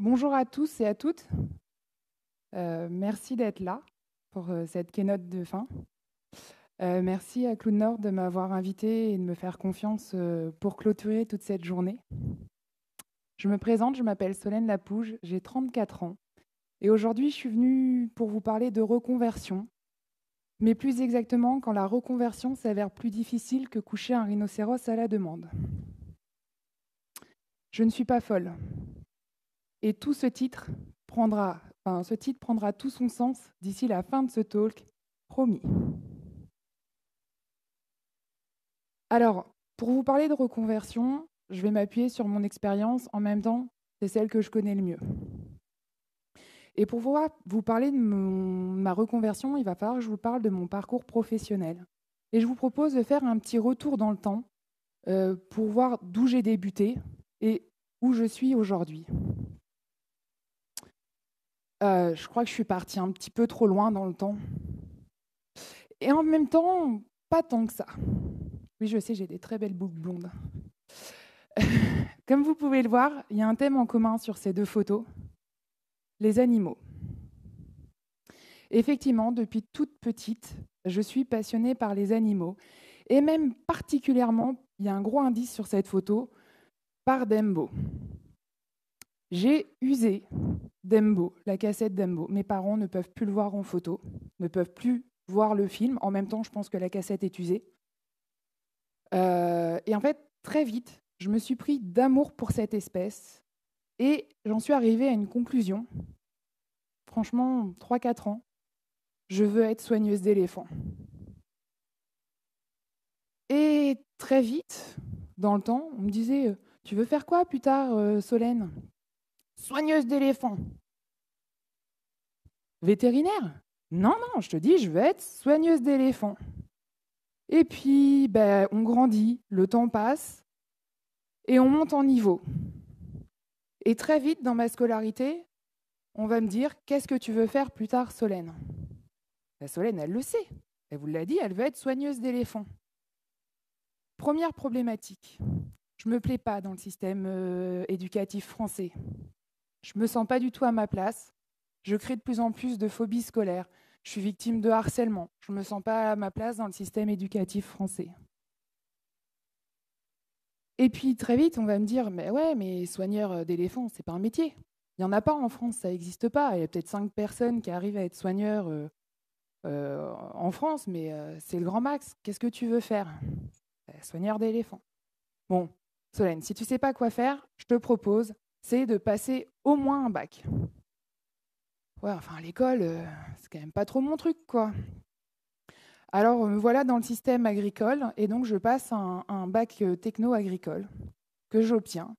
Bonjour à tous et à toutes. Merci d'être là pour cette keynote de fin. Merci à Cloud Nord de m'avoir invité et de me faire confiance pour clôturer toute cette journée. Je me présente, je m'appelle Solène Lapouge, j'ai 34 ans. Et aujourd'hui, je suis venue pour vous parler de reconversion, mais plus exactement quand la reconversion s'avère plus difficile que coucher un rhinocéros à la demande. Je ne suis pas folle. Et tout ce titre prendra tout son sens d'ici la fin de ce talk, promis. Alors, pour vous parler de reconversion, je vais m'appuyer sur mon expérience, en même temps, c'est celle que je connais le mieux. Et pour vous parler de ma reconversion, il va falloir que je vous parle de mon parcours professionnel. Et je vous propose de faire un petit retour dans le temps pour voir d'où j'ai débuté et où je suis aujourd'hui. Je crois que je suis partie un petit peu trop loin dans le temps. Et en même temps, pas tant que ça. Oui, je sais, j'ai des très belles boucles blondes. Comme vous pouvez le voir, il y a un thème en commun sur ces deux photos, les animaux. Effectivement, depuis toute petite, je suis passionnée par les animaux. Et même particulièrement, il y a un gros indice sur cette photo, par Dembo. J'ai usé Dembo, la cassette Dembo. Mes parents ne peuvent plus le voir en photo, ne peuvent plus voir le film. En même temps, je pense que la cassette est usée. Et en fait, très vite, je me suis pris d'amour pour cette espèce et j'en suis arrivée à une conclusion. Franchement, 3-4 ans, je veux être soigneuse d'éléphants. Et très vite, dans le temps, on me disait « Tu veux faire quoi plus tard, Solène ?»« Soigneuse d'éléphants. »« Vétérinaire ?»« Non, non, je te dis, je veux être soigneuse d'éléphants. » Et puis, on grandit, le temps passe et on monte en niveau. Et très vite, dans ma scolarité, on va me dire « Qu'est-ce que tu veux faire plus tard, Solène ?» Solène, elle le sait. Elle vous l'a dit, elle veut être soigneuse d'éléphants. Première problématique, je ne me plais pas dans le système éducatif français. Je ne me sens pas du tout à ma place. Je crée de plus en plus de phobies scolaires. Je suis victime de harcèlement. Je ne me sens pas à ma place dans le système éducatif français. Et puis très vite, on va me dire « Mais ouais, mais soigneur d'éléphants, c'est pas un métier. Il n'y en a pas en France, ça n'existe pas. Il y a peut-être 5 personnes qui arrivent à être soigneurs en France, mais c'est le grand max. Qu'est-ce que tu veux faire ? Soigneur d'éléphants. » Bon, Solène, si tu ne sais pas quoi faire, je te propose, c'est de passer au moins un bac. Ouais, enfin, à l'école, c'est quand même pas trop mon truc, quoi. Alors, me voilà dans le système agricole, et donc je passe un bac techno-agricole que j'obtiens.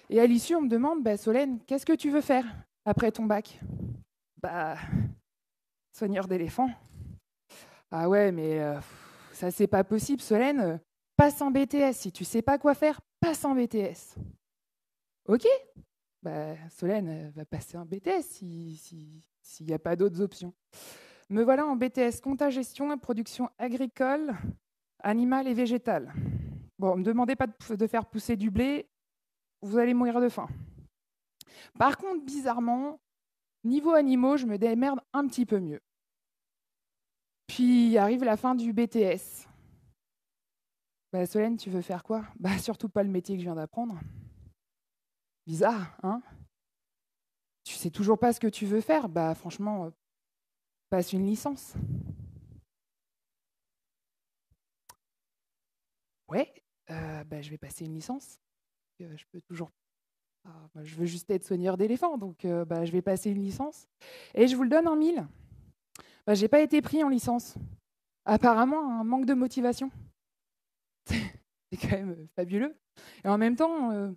Et à l'issue, on me demande, Solène, qu'est-ce que tu veux faire après ton bac ? Soigneur d'éléphants. Ah ouais, mais ça, c'est pas possible, Solène. Passe en BTS. Si tu sais pas quoi faire, passe en BTS. Ok, Solène va passer un BTS s'il n'y a pas d'autres options. Me voilà en BTS compta gestion et production agricole, animale et végétale. Bon, ne me demandez pas de faire pousser du blé, vous allez mourir de faim. Par contre, bizarrement, niveau animaux, je me démerde un petit peu mieux. Puis arrive la fin du BTS. Solène, tu veux faire quoi ? Surtout pas le métier que je viens d'apprendre. Bizarre, hein ? Tu sais toujours pas ce que tu veux faire ? Franchement, passe une licence. Ouais, je vais passer une licence. Je peux toujours. Je veux juste être soigneur d'éléphants, donc je vais passer une licence. Et je vous le donne en mille. J'ai pas été pris en licence. Apparemment, un manque de motivation. C'est quand même fabuleux. Et en même temps,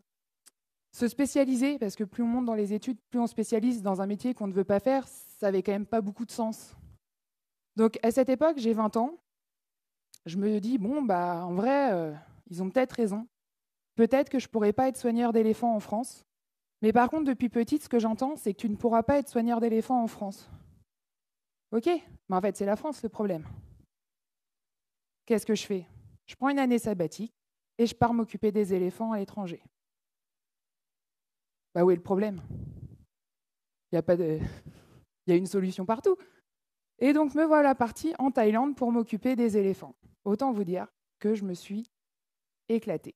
se spécialiser, parce que plus on monte dans les études, plus on spécialise dans un métier qu'on ne veut pas faire, ça avait quand même pas beaucoup de sens. Donc à cette époque, j'ai 20 ans. Je me dis, en vrai, ils ont peut-être raison. Peut-être que je pourrais pas être soigneur d'éléphants en France. Mais par contre, depuis petite, ce que j'entends, c'est que tu ne pourras pas être soigneur d'éléphants en France. Ok, mais en fait, c'est la France le problème. Qu'est-ce que je fais ? Je prends une année sabbatique et je pars m'occuper des éléphants à l'étranger. Où est le problème ? Il y a pas de... il y a une solution partout. Et donc, me voilà partie en Thaïlande pour m'occuper des éléphants. Autant vous dire que je me suis éclatée.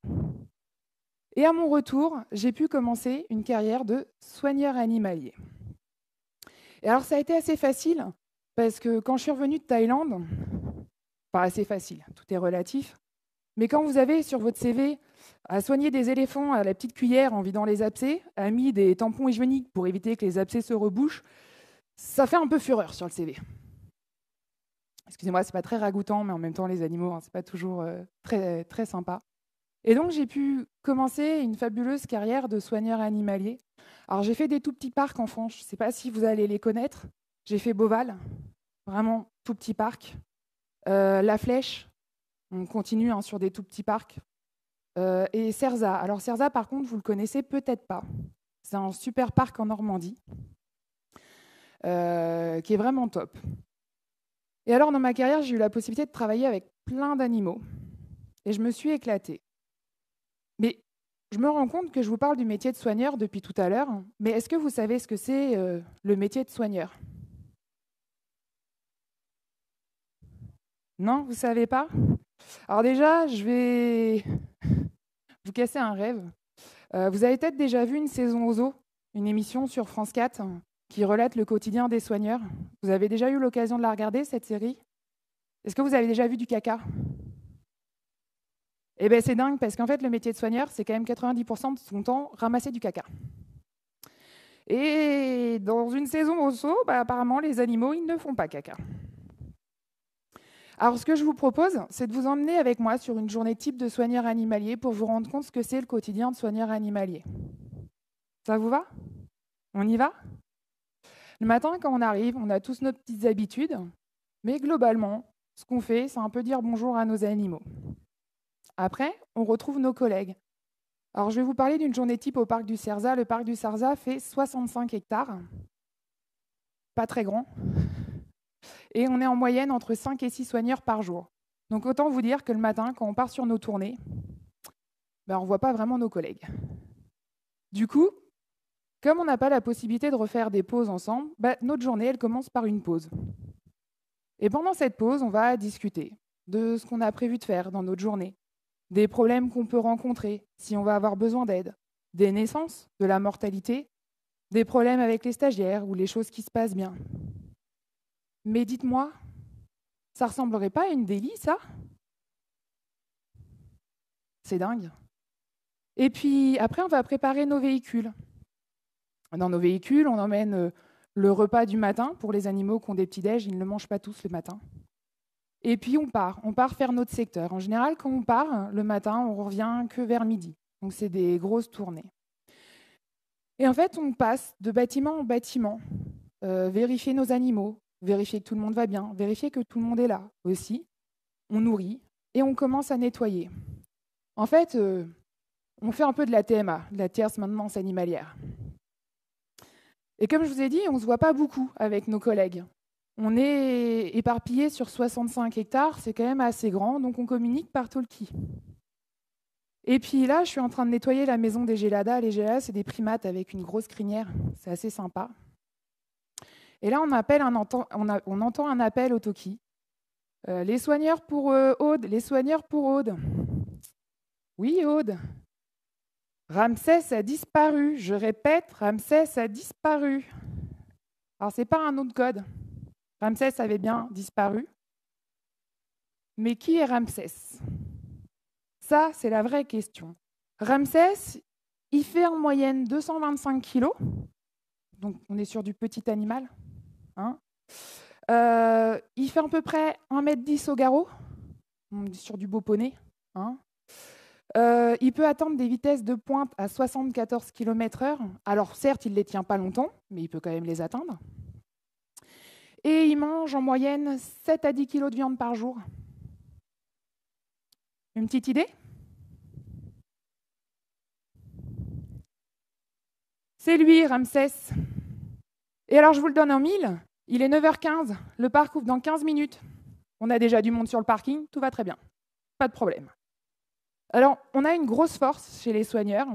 Et à mon retour, j'ai pu commencer une carrière de soigneur animalier. Et alors, ça a été assez facile, parce que quand je suis revenue de Thaïlande, pas assez facile, tout est relatif, mais quand vous avez sur votre CV à soigner des éléphants à la petite cuillère en vidant les abcès, a mis des tampons hygiéniques pour éviter que les abcès se rebouchent, ça fait un peu fureur sur le CV. Excusez-moi, c'est pas très ragoûtant, mais en même temps, les animaux, c'est pas toujours très, très sympa. Et donc, j'ai pu commencer une fabuleuse carrière de soigneur animalier. Alors, j'ai fait des tout petits parcs en France. Je ne sais pas si vous allez les connaître. J'ai fait Beauval, vraiment tout petit parc. La Flèche, on continue sur des tout petits parcs. Et Cerza. Alors, Cerza, par contre, vous le connaissez peut-être pas. C'est un super parc en Normandie qui est vraiment top. Et alors, dans ma carrière, j'ai eu la possibilité de travailler avec plein d'animaux. Et je me suis éclatée. Mais je me rends compte que je vous parle du métier de soigneur depuis tout à l'heure. Mais est-ce que vous savez ce que c'est le métier de soigneur? Non, vous ne savez pas? Alors déjà, je vais vous casser un rêve. Vous avez peut-être déjà vu une saison aux zoo, une émission sur France 4 qui relate le quotidien des soigneurs. Vous avez déjà eu l'occasion de la regarder, cette série? Est-ce que vous avez déjà vu du caca? Eh bien, c'est dingue, parce qu'en fait, le métier de soigneur, c'est quand même 90% de son temps ramasser du caca. Et dans une saison au zoo, apparemment, les animaux, ils ne font pas caca. Alors, ce que je vous propose, c'est de vous emmener avec moi sur une journée type de soigneur animalier pour vous rendre compte ce que c'est le quotidien de soigneur animalier. Ça vous va? On y va? Le matin, quand on arrive, on a tous nos petites habitudes, mais globalement, ce qu'on fait, c'est un peu dire bonjour à nos animaux. Après, on retrouve nos collègues. Alors, je vais vous parler d'une journée type au parc du Cerza. Le parc du Cerza fait 65 hectares, pas très grand, et on est en moyenne entre 5 et 6 soigneurs par jour. Donc, autant vous dire que le matin, quand on part sur nos tournées, on ne voit pas vraiment nos collègues. Du coup, comme on n'a pas la possibilité de refaire des pauses ensemble, notre journée, elle commence par une pause. Et pendant cette pause, on va discuter de ce qu'on a prévu de faire dans notre journée, des problèmes qu'on peut rencontrer si on va avoir besoin d'aide, des naissances, de la mortalité, des problèmes avec les stagiaires ou les choses qui se passent bien. Mais dites-moi, ça ressemblerait pas à une délie, ça? C'est dingue. Et puis après, on va préparer nos véhicules. Dans nos véhicules, on emmène le repas du matin pour les animaux qui ont des petits-déj, ils ne le mangent pas tous le matin. Et puis on part faire notre secteur. En général, quand on part le matin, on revient que vers midi. Donc c'est des grosses tournées. Et en fait, on passe de bâtiment en bâtiment, vérifier nos animaux, vérifier que tout le monde va bien, vérifier que tout le monde est là aussi. On nourrit et on commence à nettoyer. En fait, on fait un peu de la TMA, de la tierce maintenance animalière. Et comme je vous ai dit, on ne se voit pas beaucoup avec nos collègues. On est éparpillés sur 65 hectares, c'est quand même assez grand, donc on communique par talkie. Et puis là, je suis en train de nettoyer la maison des Géladas. Les Géladas, c'est des primates avec une grosse crinière, c'est assez sympa. Et là, on entend un appel au talkie. Les soigneurs pour Aude, les soigneurs pour Aude. Oui, Aude. Ramsès a disparu. Je répète, Ramsès a disparu. Alors, ce n'est pas un nom de code. Ramsès avait bien disparu. Mais qui est Ramsès? Ça, c'est la vraie question. Ramsès, il fait en moyenne 225 kilos. Donc, on est sur du petit animal. Hein. Il fait à peu près 1,10 m au garrot. On est sur du beau poney. Hein. Il peut atteindre des vitesses de pointe à 74 km/h. Alors certes, il ne les tient pas longtemps, mais il peut quand même les atteindre. Et il mange en moyenne 7 à 10 kg de viande par jour. Une petite idée? C'est lui, Ramsès. Et alors, je vous le donne en mille. Il est 9h15. Le parc ouvre dans 15 minutes. On a déjà du monde sur le parking. Tout va très bien. Pas de problème. Alors, on a une grosse force chez les soigneurs.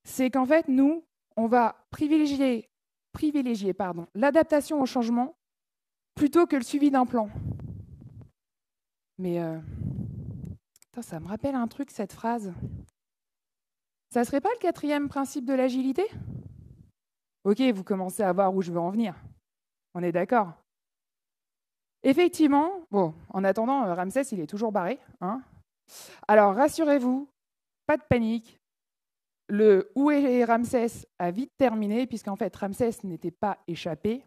C'est qu'en fait, nous, on va privilégier privilégier l'adaptation au changement plutôt que le suivi d'un plan. Mais ça me rappelle un truc, cette phrase. Ça serait pas le 4e principe de l'agilité ? Ok, vous commencez à voir où je veux en venir. On est d'accord ? Effectivement, bon, en attendant, Ramsès, il est toujours barré. Hein. Alors, rassurez-vous, pas de panique. Le « Où est Ramsès ?» a vite terminé, puisqu'en fait, Ramsès n'était pas échappé.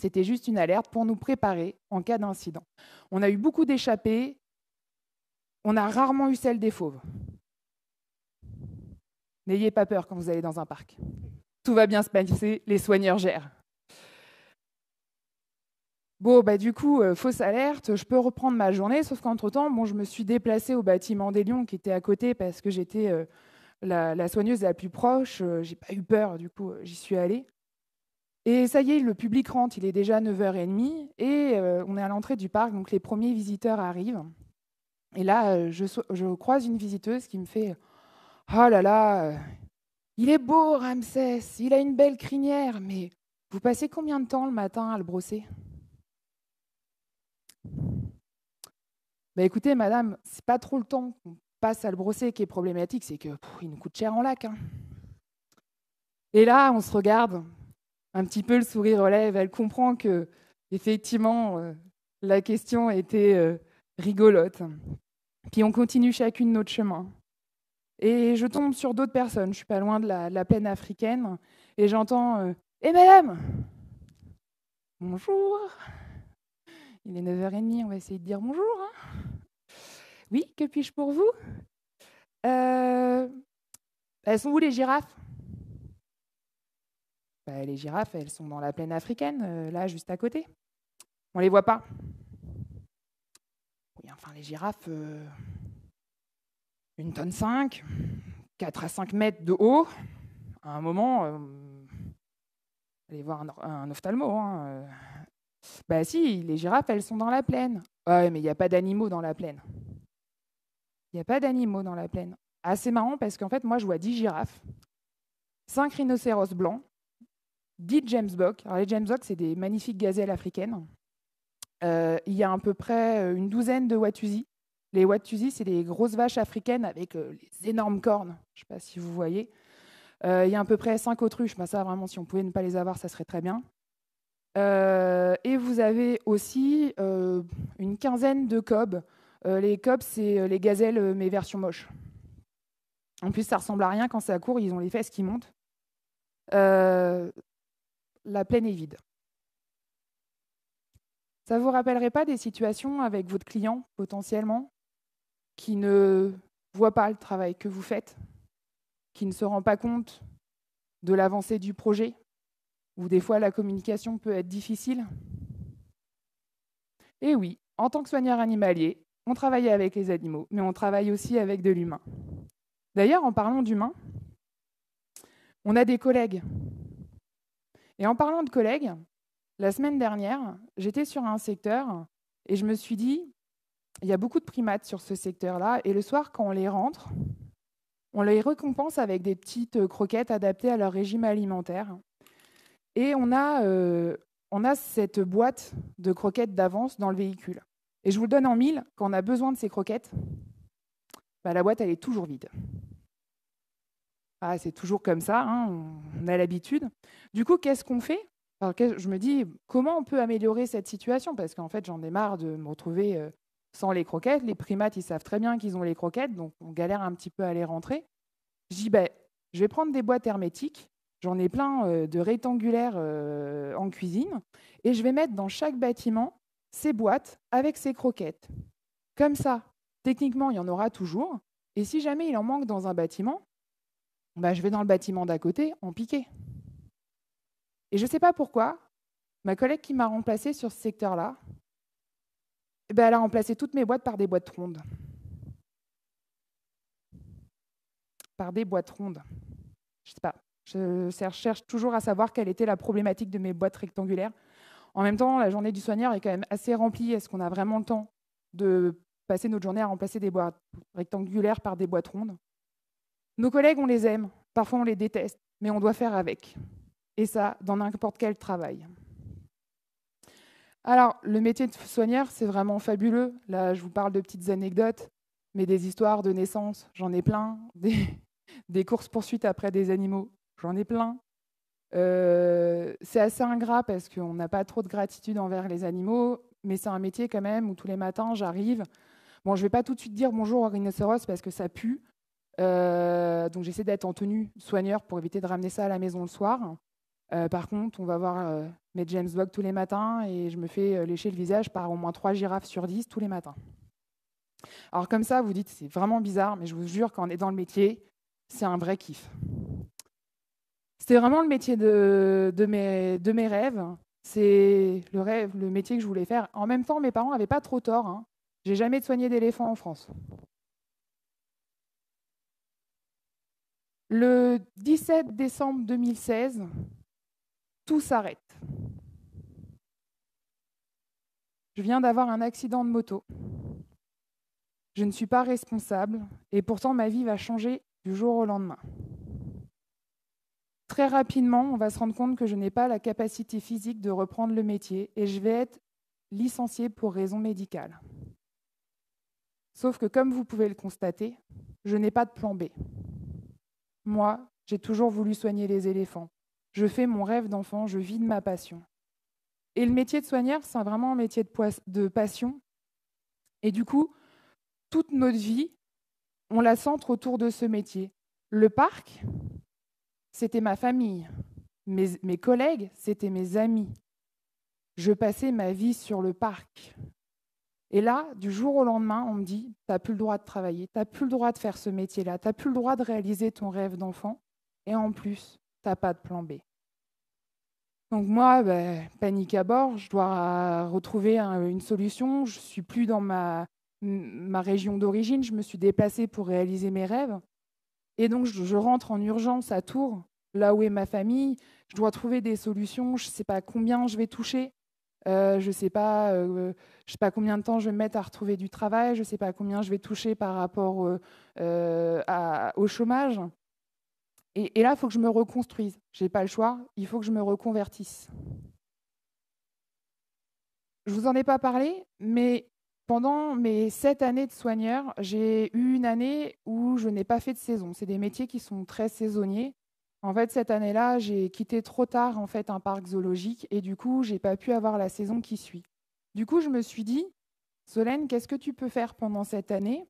C'était juste une alerte pour nous préparer en cas d'incident. On a eu beaucoup d'échappées. On a rarement eu celle des fauves. N'ayez pas peur quand vous allez dans un parc. Tout va bien se passer, les soigneurs gèrent. Bon, du coup, fausse alerte, je peux reprendre ma journée, sauf qu'entre-temps, je me suis déplacée au bâtiment des Lions qui était à côté parce que j'étais la soigneuse la plus proche. J'ai pas eu peur, du coup, j'y suis allée. Et ça y est, le public rentre, il est déjà 9h30 et on est à l'entrée du parc, donc les premiers visiteurs arrivent. Et là, je croise une visiteuse qui me fait « Oh là là, il est beau, Ramsès, il a une belle crinière, mais vous passez combien de temps le matin à le brosser ?» Écoutez, madame, c'est pas trop le temps qu'on passe à le brosser qui est problématique, c'est qu'il nous coûte cher en lac. Hein. Et là, on se regarde, un petit peu le sourire aux lèvres, elle comprend que, effectivement, la question était rigolote. Puis on continue chacune notre chemin. Et je tombe sur d'autres personnes, je ne suis pas loin de la plaine africaine, et j'entends « Eh madame !»« Bonjour !» Il est 9h30, on va essayer de dire bonjour. Hein. Oui, que puis-je pour vous ? Elles sont où les girafes ? Les girafes, elles sont dans la plaine africaine, là, juste à côté. On ne les voit pas. Oui, enfin, les girafes, 1,5 tonne, 4 à 5 mètres de haut. À un moment, allez voir un ophtalmo. Hein. Si, les girafes, elles sont dans la plaine. Ouais, mais il n'y a pas d'animaux dans la plaine. Il n'y a pas d'animaux dans la plaine. Assez marrant parce qu'en fait, moi, je vois 10 girafes, 5 rhinocéros blancs, 10 James Bock. Alors, les James Bock, c'est des magnifiques gazelles africaines. Il y a à peu près une douzaine de Watusi. Les Watusi, c'est des grosses vaches africaines avec les énormes cornes. Je ne sais pas si vous voyez. Il y a à peu près 5 autruches. Ça, vraiment, si on pouvait ne pas les avoir, ça serait très bien. Et vous avez aussi une quinzaine de cobs. Les cobs, c'est les gazelles, mais version moche. En plus, ça ressemble à rien quand ça court, ils ont les fesses qui montent. La plaine est vide. Ça ne vous rappellerait pas des situations avec votre client, potentiellement, qui ne voit pas le travail que vous faites, qui ne se rend pas compte de l'avancée du projet, où des fois la communication peut être difficile ? Et oui, en tant que soigneur animalier, on travaille avec les animaux, mais on travaille aussi avec de l'humain. D'ailleurs, en parlant d'humain, on a des collègues. Et en parlant de collègues, la semaine dernière, j'étais sur un secteur et je me suis dit, il y a beaucoup de primates sur ce secteur-là, et le soir, quand on les rentre, on les récompense avec des petites croquettes adaptées à leur régime alimentaire. Et on a cette boîte de croquettes d'avance dans le véhicule. Et je vous le donne en mille, quand on a besoin de ces croquettes, la boîte, elle est toujours vide. C'est toujours comme ça, hein, on a l'habitude. Du coup, qu'est-ce qu'on fait ? Alors, je me dis, comment on peut améliorer cette situation ? Parce qu'en fait, j'en ai marre de me retrouver sans les croquettes. Les primates, ils savent très bien qu'ils ont les croquettes, donc on galère un petit peu à les rentrer. Je dis, je vais prendre des boîtes hermétiques. J'en ai plein de rectangulaires en cuisine. Et je vais mettre dans chaque bâtiment ces boîtes avec ces croquettes. Comme ça, techniquement, il y en aura toujours. Et si jamais il en manque dans un bâtiment, je vais dans le bâtiment d'à côté en piquer. Et je ne sais pas pourquoi, ma collègue qui m'a remplacée sur ce secteur-là, elle a remplacé toutes mes boîtes par des boîtes rondes. Par des boîtes rondes. Je ne sais pas. Je cherche toujours à savoir quelle était la problématique de mes boîtes rectangulaires. En même temps, la journée du soigneur est quand même assez remplie. Est-ce qu'on a vraiment le temps de passer notre journée à remplacer des boîtes rectangulaires par des boîtes rondes ? Nos collègues, on les aime. Parfois, on les déteste. Mais on doit faire avec. Et je ne sais pas pourquoi, ma collègue qui m'a remplacée sur ce secteur-là, elle a remplacé toutes mes boîtes par des boîtes rondes. et ça dans n'importe quel travail. Alors, le métier de soigneur, c'est vraiment fabuleux. Là, je vous parle de petites anecdotes, mais des histoires de naissance, j'en ai plein. Des courses-poursuites après des animaux, j'en ai plein. C'est assez ingrat parce qu'on n'a pas trop de gratitude envers les animaux, mais c'est un métier quand même où tous les matins, j'arrive. Bon, je ne vais pas tout de suite dire bonjour au rhinocéros parce que ça pue. Donc, j'essaie d'être en tenue soigneur pour éviter de ramener ça à la maison le soir. Par contre, on va voir mes James Bond tous les matins et je me fais lécher le visage par au moins 3 girafes sur 10 tous les matins. Alors comme ça, vous dites, c'est vraiment bizarre, mais je vous jure, quand on est dans le métier, c'est un vrai kiff. C'était vraiment le métier de mes rêves. C'est le métier que je voulais faire. En même temps, mes parents n'avaient pas trop tort. Hein. J'ai jamais soigné d'éléphant en France. Le 17 décembre 2016, tout s'arrête. Je viens d'avoir un accident de moto. Je ne suis pas responsable et pourtant ma vie va changer du jour au lendemain. Très rapidement, on va se rendre compte que je n'ai pas la capacité physique de reprendre le métier et je vais être licenciée pour raison médicale. Sauf que comme vous pouvez le constater, je n'ai pas de plan B. Moi, j'ai toujours voulu soigner les éléphants. Je fais mon rêve d'enfant, je vis de ma passion. Et le métier de soigneur, c'est vraiment un métier de passion. Et du coup, toute notre vie, on la centre autour de ce métier. Le parc, c'était ma famille. Mes collègues, c'était mes amis. Je passais ma vie sur le parc. Et là, du jour au lendemain, on me dit, tu n'as plus le droit de travailler, tu n'as plus le droit de faire ce métier-là, tu n'as plus le droit de réaliser ton rêve d'enfant, et en plus, tu n'as pas de plan B. Donc moi, panique à bord, je dois retrouver une solution. Je ne suis plus dans ma région d'origine, je me suis déplacée pour réaliser mes rêves. Et donc, je rentre en urgence à Tours, là où est ma famille. Je dois trouver des solutions, je ne sais pas combien je vais toucher. Je ne sais pas combien de temps je vais me mettre à retrouver du travail, je ne sais pas combien je vais toucher par rapport au chômage. Et là, il faut que je me reconstruise. Je n'ai pas le choix, il faut que je me reconvertisse. Je ne vous en ai pas parlé, mais pendant mes 7 années de soigneur, j'ai eu une année où je n'ai pas fait de saison. C'est des métiers qui sont très saisonniers. En fait, cette année-là, j'ai quitté trop tard en fait, un parc zoologique et du coup, je n'ai pas pu avoir la saison qui suit. Du coup, je me suis dit, Solène, qu'est-ce que tu peux faire pendant cette année?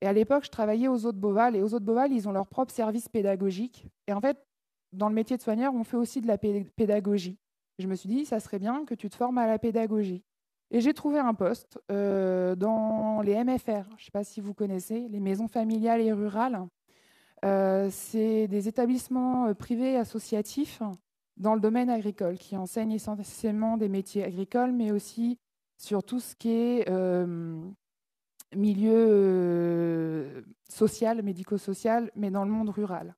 Et à l'époque, je travaillais aux Eaux de Beauval. Et aux Eaux de Beauval, ils ont leur propre service pédagogique. Et en fait, dans le métier de soigneur, on fait aussi de la pédagogie. Je me suis dit, ça serait bien que tu te formes à la pédagogie. Et j'ai trouvé un poste dans les MFR. Je ne sais pas si vous connaissez, les maisons familiales et rurales. C'est des établissements privés associatifs dans le domaine agricole qui enseignent essentiellement des métiers agricoles, mais aussi sur tout ce qui est milieu social, médico-social, mais dans le monde rural.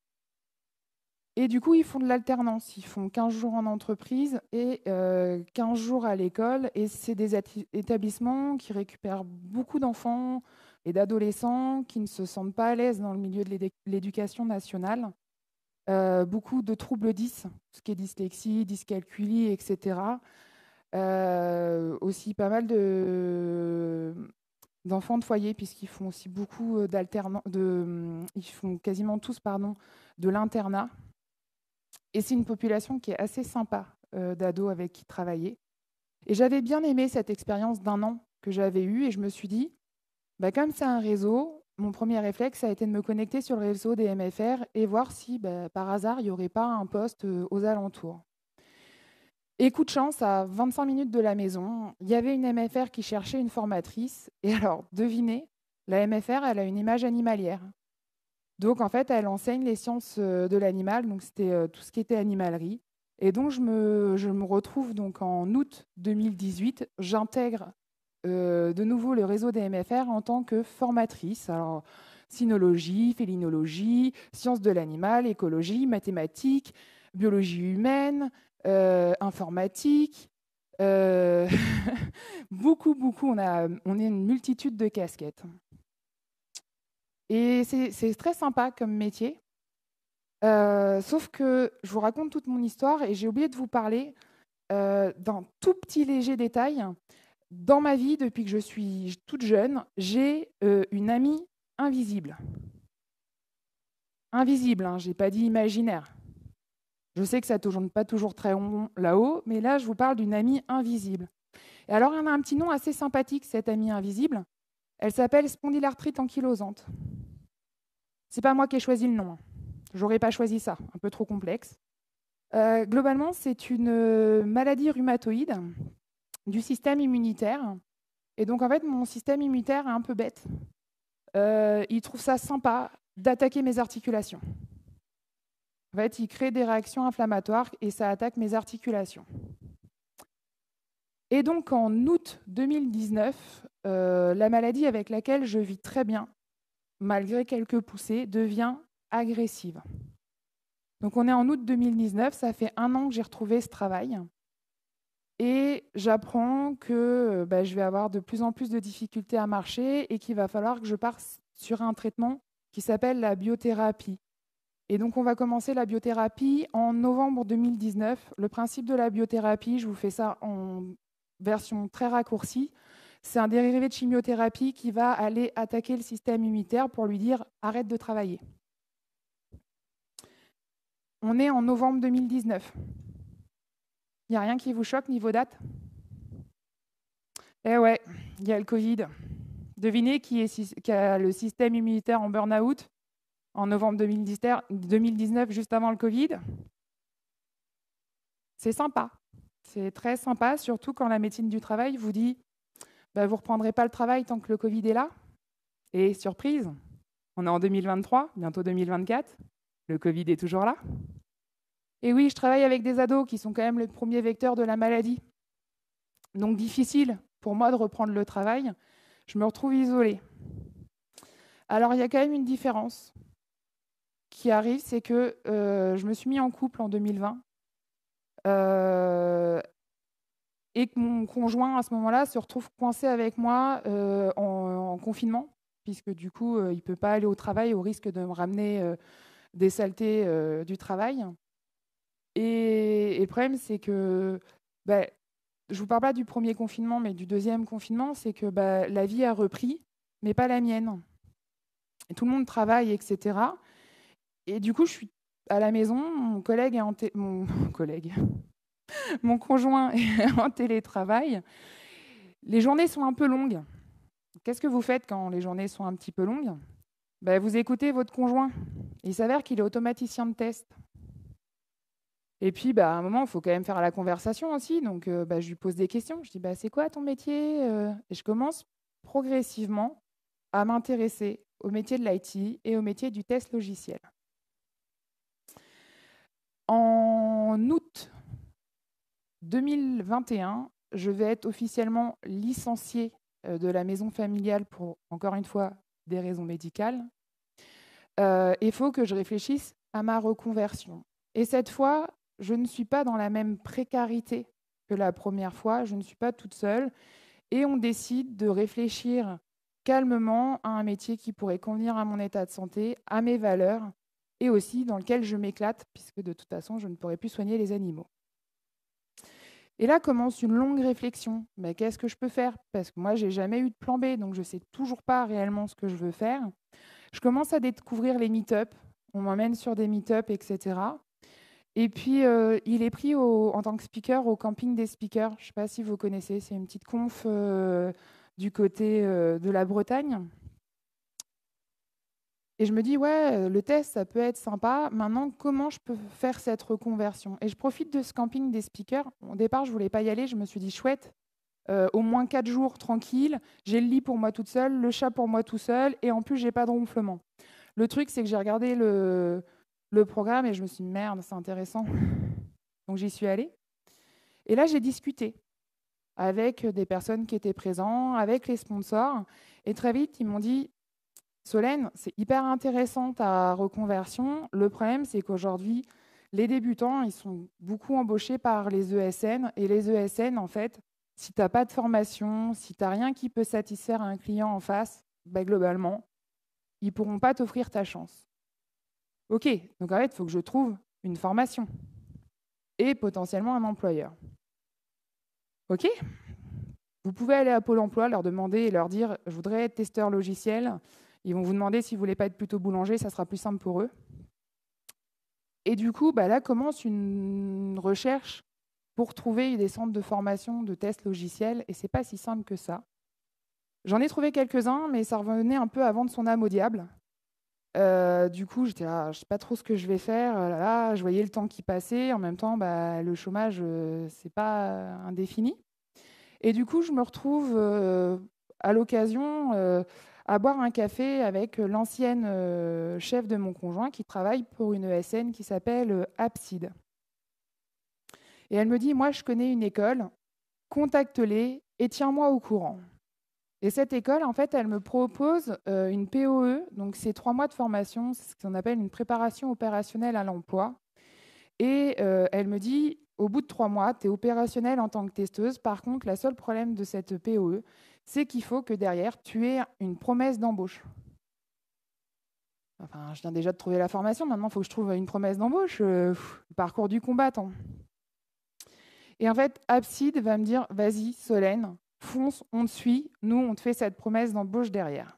Et du coup, ils font de l'alternance. Ils font 15 jours en entreprise et 15 jours à l'école. Et c'est des établissements qui récupèrent beaucoup d'enfants et d'adolescents qui ne se sentent pas à l'aise dans le milieu de l'éducation nationale. Beaucoup de troubles 10, ce qui est dyslexie, dyscalculie, etc. Aussi pas mal d'enfants de foyer, puisqu'ils font aussi beaucoup d'alternance, ils font quasiment tous de l'internat. Et c'est une population qui est assez sympa d'ados avec qui travailler. Et j'avais bien aimé cette expérience d'1 an que j'avais eue et je me suis dit, comme c'est un réseau, mon premier réflexe a été de me connecter sur le réseau des MFR et voir si par hasard il n'y aurait pas un poste aux alentours. Et coup de chance, à 25 minutes de la maison, il y avait une MFR qui cherchait une formatrice. Et alors, devinez, la MFR, elle a une image animalière. Donc, en fait, elle enseigne les sciences de l'animal, donc c'était tout ce qui était animalerie. Et donc, je me retrouve donc en août 2018, j'intègre de nouveau le réseau des MFR en tant que formatrice. Alors, cynologie, félinologie, sciences de l'animal, écologie, mathématiques, biologie humaine, informatique. Beaucoup, on est une multitude de casquettes. Et c'est très sympa comme métier. Sauf que je vous raconte toute mon histoire et j'ai oublié de vous parler d'un tout petit léger détail. Dans ma vie, depuis que je suis toute jeune, j'ai une amie invisible. Invisible, hein, je n'ai pas dit imaginaire. Je sais que ça ne tourne pas toujours très rond là-haut, mais là, je vous parle d'une amie invisible. Et alors, elle a un petit nom assez sympathique, cette amie invisible. Elle s'appelle spondylarthrite ankylosante. C'est pas moi qui ai choisi le nom, hein. J'aurais pas choisi ça, un peu trop complexe. Globalement, c'est une maladie rhumatoïde du système immunitaire. Et donc, en fait, mon système immunitaire est un peu bête. Il trouve ça sympa d'attaquer mes articulations. En fait, il crée des réactions inflammatoires et ça attaque mes articulations. Et donc, en août 2019, la maladie avec laquelle je vis très bien, malgré quelques poussées, devient agressive. Donc, on est en août 2019, ça fait 1 an que j'ai retrouvé ce travail. Et j'apprends que je vais avoir de plus en plus de difficultés à marcher et qu'il va falloir que je parte sur un traitement qui s'appelle la biothérapie. Et donc, on va commencer la biothérapie en novembre 2019. Le principe de la biothérapie, je vous fais ça en version très raccourcie, c'est un dérivé de chimiothérapie qui va aller attaquer le système immunitaire pour lui dire « arrête de travailler ». On est en novembre 2019. Il n'y a rien qui vous choque niveau date? Eh ouais, il y a le Covid. Devinez qui a le système immunitaire en burn-out en novembre 2019, juste avant le Covid? C'est sympa. C'est très sympa, surtout quand la médecine du travail vous dit vous ne reprendrez pas le travail tant que le Covid est là. Et surprise, on est en 2023, bientôt 2024. Le Covid est toujours là. Et oui, je travaille avec des ados qui sont quand même les premiers vecteurs de la maladie. Donc difficile pour moi de reprendre le travail. Je me retrouve isolée. Alors il y a quand même une différence qui arrive, c'est que je me suis mis en couple en 2020 et que mon conjoint à ce moment-là se retrouve coincé avec moi en confinement, puisque du coup il ne peut pas aller au travail au risque de me ramener des saletés du travail. Et le problème, c'est que je ne vous parle pas du premier confinement, mais du deuxième confinement, c'est que la vie a repris, mais pas la mienne. Et tout le monde travaille, etc. Et du coup, je suis à la maison, mon conjoint est en télétravail. Les journées sont un peu longues. Qu'est-ce que vous faites quand les journées sont un petit peu longues? Vous écoutez votre conjoint. Il s'avère qu'il est automaticien de test. Et puis, à un moment, il faut quand même faire la conversation aussi. Donc, je lui pose des questions. Je dis, c'est quoi ton métier? Et je commence progressivement à m'intéresser au métier de l'IT et au métier du test logiciel. En août 2021, je vais être officiellement licenciée de la maison familiale pour, encore une fois, des raisons médicales. Il faut que je réfléchisse à ma reconversion. Et cette fois, je ne suis pas dans la même précarité que la première fois, je ne suis pas toute seule. Et on décide de réfléchir calmement à un métier qui pourrait convenir à mon état de santé, à mes valeurs, et aussi dans lequel je m'éclate, puisque de toute façon, je ne pourrai plus soigner les animaux. Et là commence une longue réflexion. Qu'est-ce que je peux faire? Parce que moi, je n'ai jamais eu de plan B, donc je ne sais toujours pas réellement ce que je veux faire. Je commence à découvrir les meet-up. On m'emmène sur des meet-up, etc. Et puis, il est pris en tant que speaker au camping des speakers. Je ne sais pas si vous connaissez, c'est une petite conf du côté de la Bretagne. Et je me dis, ouais, le test, ça peut être sympa. Maintenant, comment je peux faire cette reconversion? Et je profite de ce camping des speakers. Au départ, je ne voulais pas y aller. Je me suis dit, chouette, au moins 4 jours tranquille. J'ai le lit pour moi toute seule, le chat pour moi tout seul. Et en plus, je n'ai pas de ronflement. Le truc, c'est que j'ai regardé le programme et je me suis dit, merde, c'est intéressant. Donc, j'y suis allée. Et là, j'ai discuté avec des personnes qui étaient présentes, avec les sponsors. Et très vite, ils m'ont dit, Solène, c'est hyper intéressant ta reconversion. Le problème, c'est qu'aujourd'hui, les débutants, ils sont beaucoup embauchés par les ESN. Et les ESN, en fait, si tu n'as pas de formation, si tu n'as rien qui peut satisfaire un client en face, globalement, ils ne pourront pas t'offrir ta chance. OK, donc en fait, il faut que je trouve une formation et potentiellement un employeur. OK, vous pouvez aller à Pôle emploi, leur demander et leur dire « je voudrais être testeur logiciel ». Ils vont vous demander si vous ne voulez pas être plutôt boulanger, ça sera plus simple pour eux. Et du coup, là commence une recherche pour trouver des centres de formation de tests logiciels, et ce n'est pas si simple que ça. J'en ai trouvé quelques-uns, mais ça revenait un peu à vendre son âme au diable. Du coup, j'étais là, je ne sais pas trop ce que je vais faire. Là, je voyais le temps qui passait. En même temps, le chômage, c'est pas indéfini. Et du coup, je me retrouve à l'occasion à boire un café avec l'ancienne chef de mon conjoint qui travaille pour une ESN qui s'appelle Abside. Et elle me dit, moi, je connais une école, contacte-les et tiens-moi au courant. Et cette école, en fait, elle me propose une POE, donc c'est 3 mois de formation, c'est ce qu'on appelle une préparation opérationnelle à l'emploi. Et elle me dit, au bout de 3 mois, tu es opérationnelle en tant que testeuse. Par contre, le seul problème de cette POE, c'est qu'il faut que derrière, tu aies une promesse d'embauche. Enfin, je viens déjà de trouver la formation, maintenant, il faut que je trouve une promesse d'embauche. Le parcours du combattant. Et en fait, Abside va me dire, vas-y, Solène, fonce, on te suit, nous, on te fait cette promesse d'embauche derrière.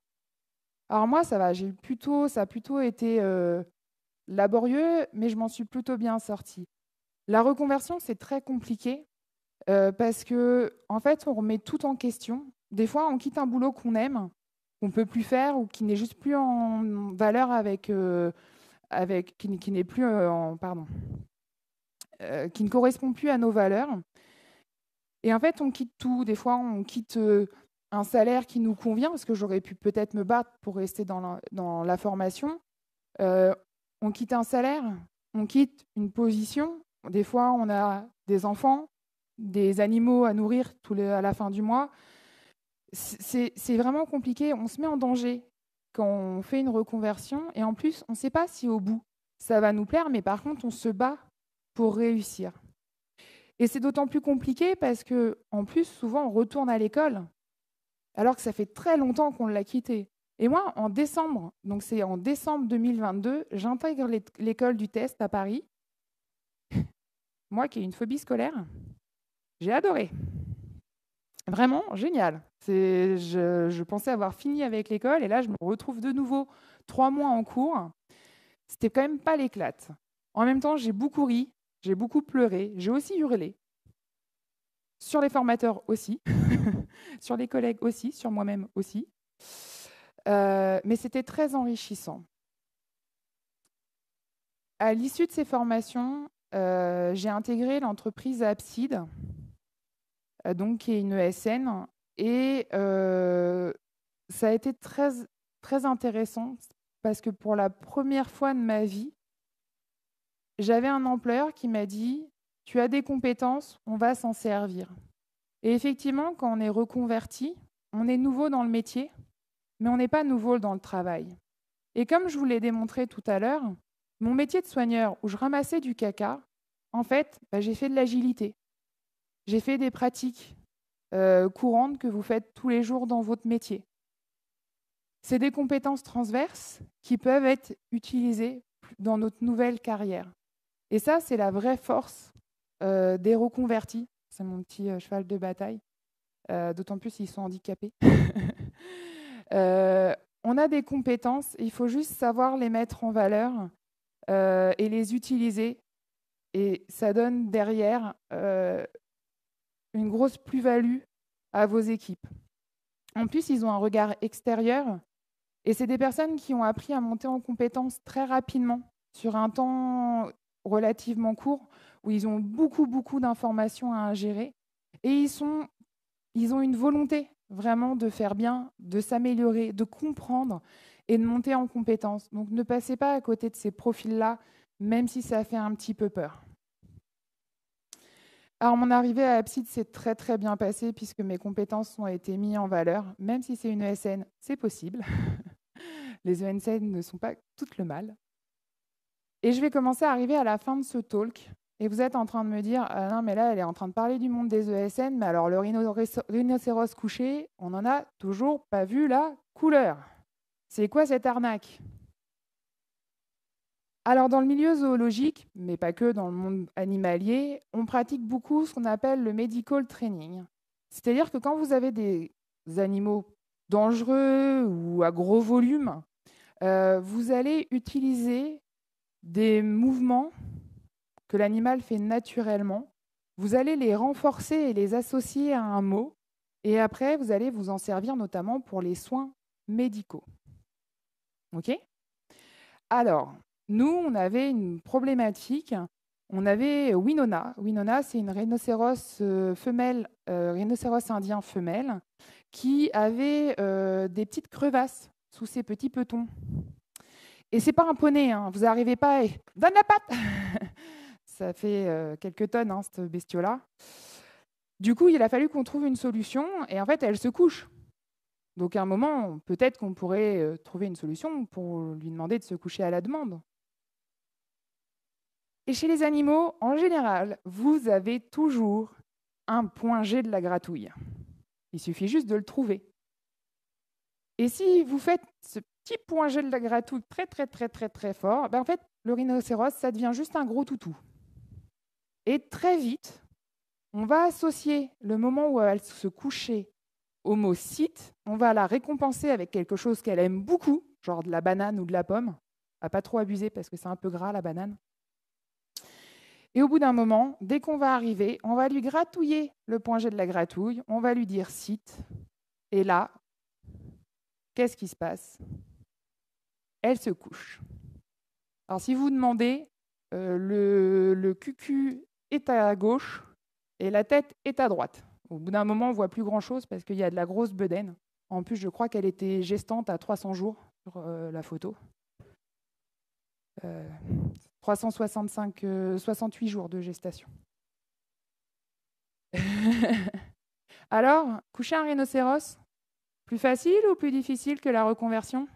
Alors moi, ça va, ça a plutôt été laborieux, mais je m'en suis plutôt bien sortie. La reconversion, c'est très compliqué parce que, en fait, on remet tout en question. Des fois, on quitte un boulot qu'on aime, qu'on ne peut plus faire ou qui n'est juste plus en valeur qui n'est plus qui ne correspond plus à nos valeurs. Et en fait, on quitte tout. Des fois, on quitte un salaire qui nous convient parce que j'aurais pu peut-être me battre pour rester dans la formation. On quitte un salaire, on quitte une position. Des fois, on a des enfants, des animaux à nourrir à la fin du mois. C'est vraiment compliqué. On se met en danger quand on fait une reconversion. Et en plus, on ne sait pas si au bout, ça va nous plaire, mais par contre, on se bat pour réussir. Et c'est d'autant plus compliqué parce que, en plus, souvent, on retourne à l'école alors que ça fait très longtemps qu'on l'a quitté. Et moi, en décembre, donc c'est en décembre 2022, j'intègre l'école du test à Paris. Moi qui ai une phobie scolaire, j'ai adoré. Vraiment génial. Je pensais avoir fini avec l'école et là, je me retrouve de nouveau 3 mois en cours. C'était quand même pas l'éclate. En même temps, j'ai beaucoup ri, j'ai beaucoup pleuré, j'ai aussi hurlé. Sur les formateurs aussi, sur les collègues aussi, sur moi-même aussi. Mais c'était très enrichissant. À l'issue de ces formations, j'ai intégré l'entreprise Abside, donc qui est une ESN, et ça a été très, très intéressant parce que pour la première fois de ma vie, j'avais un employeur qui m'a dit « Tu as des compétences, on va s'en servir ». Et effectivement, quand on est reconverti, on est nouveau dans le métier, mais on n'est pas nouveau dans le travail. Et comme je vous l'ai démontré tout à l'heure, mon métier de soigneur où je ramassais du caca, en fait, j'ai fait de l'agilité. J'ai fait des pratiques courantes que vous faites tous les jours dans votre métier. C'est des compétences transverses qui peuvent être utilisées dans notre nouvelle carrière. Et ça, c'est la vraie force des reconvertis. C'est mon petit cheval de bataille, d'autant plus s'ils sont handicapés. On a des compétences, il faut juste savoir les mettre en valeur et les utiliser. Et ça donne derrière une grosse plus-value à vos équipes. En plus, ils ont un regard extérieur et c'est des personnes qui ont appris à monter en compétences très rapidement sur un temps relativement court où ils ont beaucoup d'informations à ingérer et ils ont une volonté vraiment de faire bien, de s'améliorer, de comprendre et de monter en compétences. Donc ne passez pas à côté de ces profils-là, même si ça fait un petit peu peur. Alors, mon arrivée à Abside s'est très très bien passée puisque mes compétences ont été mises en valeur. Même si c'est une ESN, c'est possible. Les ESN ne sont pas toutes le mal. Et je vais commencer à arriver à la fin de ce talk. Et vous êtes en train de me dire, ah non, mais là, elle est en train de parler du monde des ESN, mais alors le rhinocéros couché, on n'en a toujours pas vu la couleur. C'est quoi cette arnaque ? Alors, dans le milieu zoologique, mais pas que dans le monde animalier, on pratique beaucoup ce qu'on appelle le medical training. C'est-à-dire que quand vous avez des animaux dangereux ou à gros volume, vous allez utiliser des mouvements que l'animal fait naturellement. Vous allez les renforcer et les associer à un mot. Et après, vous allez vous en servir notamment pour les soins médicaux. OK ? Alors, nous, on avait une problématique. On avait Winona. Winona, c'est une rhinocéros femelle, rhinocéros indien femelle, qui avait des petites crevasses sous ses petits petons. Et c'est pas un poney, hein. Vous n'arrivez pas et donne la patte. Ça fait quelques tonnes, hein, cette bestiole-là. Du coup, il a fallu qu'on trouve une solution. Et en fait, elle se couche. Donc à un moment, peut-être qu'on pourrait trouver une solution pour lui demander de se coucher à la demande. Et chez les animaux, en général, vous avez toujours un point G de la gratouille. Il suffit juste de le trouver. Et si vous faites ce petit point G de la gratouille très très très très très fort, ben en fait, le rhinocéros, ça devient juste un gros toutou. Et très vite, on va associer le moment où elle se coucher au mot site, on va la récompenser avec quelque chose qu'elle aime beaucoup, genre de la banane ou de la pomme. À pas trop abuser parce que c'est un peu gras la banane. Et au bout d'un moment, dès qu'on va arriver, on va lui gratouiller le point G de la gratouille, on va lui dire site. Et là, qu'est-ce qui se passe? Elle se couche. Alors si vous demandez, le cucu est à gauche et la tête est à droite. Au bout d'un moment, on ne voit plus grand-chose parce qu'il y a de la grosse bedaine. En plus, je crois qu'elle était gestante à 300 jours sur la photo. 68 jours de gestation. Alors, coucher un rhinocéros, plus facile ou plus difficile que la reconversion?